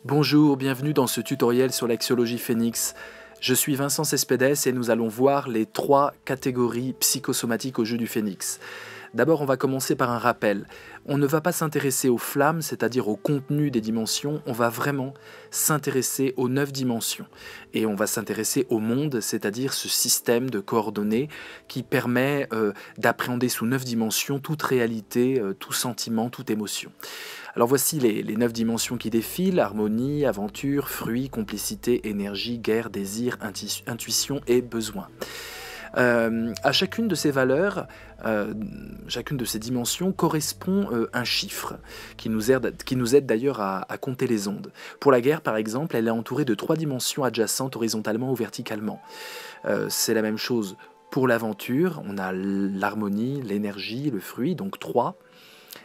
Bonjour, bienvenue dans ce tutoriel sur l'axiologie phénix. Je suis Vincent Cespedes et nous allons voir les 3 catégories psychosomatiques au jeu du phénix. D'abord, on va commencer par un rappel. On ne va pas s'intéresser aux flammes, c'est-à-dire au contenu des dimensions, on va vraiment s'intéresser aux 9 dimensions. Et on va s'intéresser au monde, c'est-à-dire ce système de coordonnées qui permet d'appréhender sous 9 dimensions toute réalité, tout sentiment, toute émotion. Alors voici les 9 dimensions qui défilent: harmonie, aventure, fruit, complicité, énergie, guerre, désir, intuition et besoin. À chacune de ces valeurs, chacune de ces dimensions correspond un chiffre qui nous aide d'ailleurs à compter les ondes. Pour la guerre, par exemple, elle est entourée de 3 dimensions adjacentes horizontalement ou verticalement. C'est la même chose pour l'aventure, on a l'harmonie, l'énergie, le fruit, donc 3.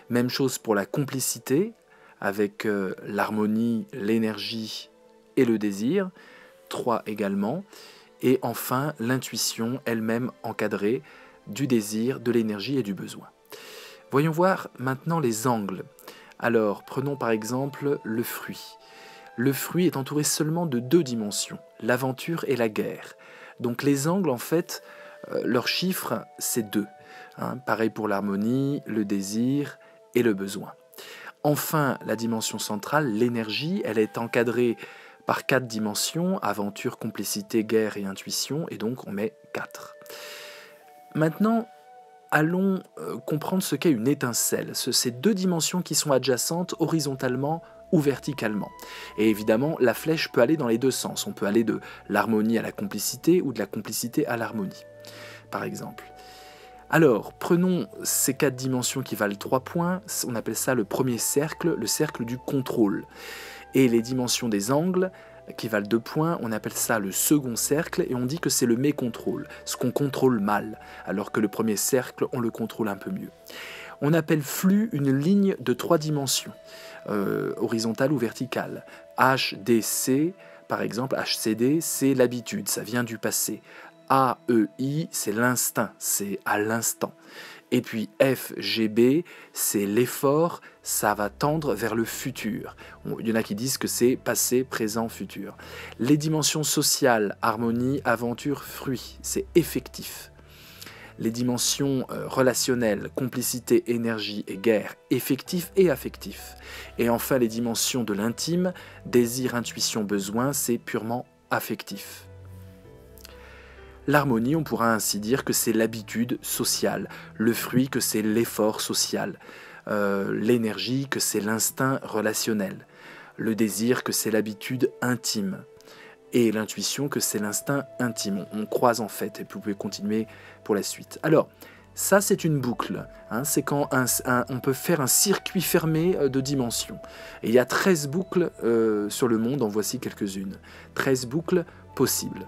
Même chose pour la complicité, avec l'harmonie, l'énergie et le désir, 3 également. Et enfin, l'intuition, elle-même encadrée du désir, de l'énergie et du besoin. Voyons voir maintenant les angles. Alors, prenons par exemple le fruit. Le fruit est entouré seulement de 2 dimensions, l'aventure et la guerre. Donc les angles, en fait, leur chiffre, c'est 2. Pareil pour l'harmonie, le désir et le besoin. Enfin, la dimension centrale, l'énergie, elle est encadrée par 4 dimensions, aventure, complicité, guerre et intuition, et donc on met 4. Maintenant, allons comprendre ce qu'est une étincelle, ces 2 dimensions qui sont adjacentes horizontalement ou verticalement. Et évidemment, la flèche peut aller dans les 2 sens, on peut aller de l'harmonie à la complicité ou de la complicité à l'harmonie, par exemple. Alors, prenons ces 4 dimensions qui valent 3 points, on appelle ça le premier cercle, le cercle du contrôle. Et les dimensions des angles, qui valent 2 points, on appelle ça le second cercle, et on dit que c'est le mécontrôle, ce qu'on contrôle mal, alors que le premier cercle, on le contrôle un peu mieux. On appelle flux une ligne de 3 dimensions, horizontale ou verticale. HDC, par exemple, HCD, c'est l'habitude, ça vient du passé. AEI, c'est l'instinct, c'est à l'instant. Et puis FGB, c'est l'effort, ça va tendre vers le futur. Il y en a qui disent que c'est passé, présent, futur. Les dimensions sociales, harmonie, aventure, fruit, c'est effectif. Les dimensions relationnelles, complicité, énergie et guerre, effectif et affectif. Et enfin les dimensions de l'intime, désir, intuition, besoin, c'est purement affectif. L'harmonie, on pourra ainsi dire que c'est l'habitude sociale, le fruit que c'est l'effort social, l'énergie que c'est l'instinct relationnel, le désir que c'est l'habitude intime, et l'intuition que c'est l'instinct intime. On croise en fait, et vous pouvez continuer pour la suite. Alors, ça c'est une boucle, c'est quand on peut faire un circuit fermé de dimensions. Et il y a 13 boucles sur le monde, en voici quelques-unes. 13 boucles possibles.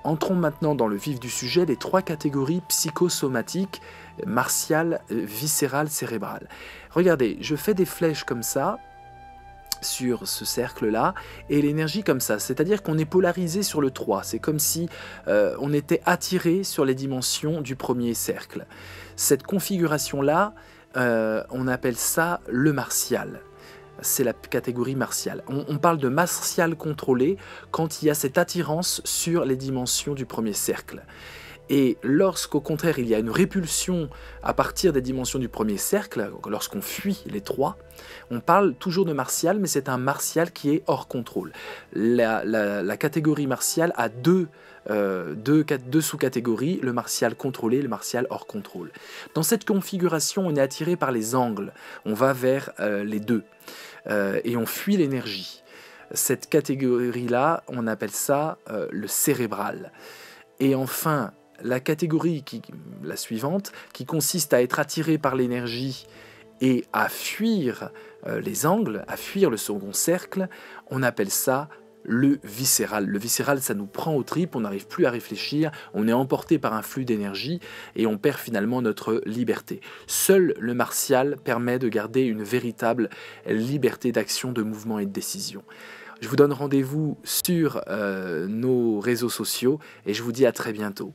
Entrons maintenant dans le vif du sujet, les 3 catégories psychosomatiques, martiales, viscérales, cérébrales. Regardez, je fais des flèches comme ça, sur ce cercle-là, et l'énergie comme ça, c'est-à-dire qu'on est polarisé sur le 3, c'est comme si on était attiré sur les dimensions du premier cercle. Cette configuration-là, on appelle ça le martial. C'est la catégorie martiale. On parle de martial contrôlé quand il y a cette attirance sur les dimensions du premier cercle. Et lorsqu'au contraire il y a une répulsion à partir des dimensions du premier cercle, lorsqu'on fuit les 3, on parle toujours de martial, mais c'est un martial qui est hors contrôle. La catégorie martiale a deux sous-catégories, le martial contrôlé et le martial hors contrôle. Dans cette configuration, on est attiré par les angles, on va vers les 2. Et on fuit l'énergie. Cette catégorie-là, on appelle ça le cérébral. Et enfin, la catégorie, la suivante, qui consiste à être attiré par l'énergie et à fuir les angles, à fuir le second cercle, on appelle ça le viscéral. Le viscéral, ça nous prend aux tripes, on n'arrive plus à réfléchir, on est emporté par un flux d'énergie et on perd finalement notre liberté. Seul le martial permet de garder une véritable liberté d'action, de mouvement et de décision. Je vous donne rendez-vous sur nos réseaux sociaux et je vous dis à très bientôt.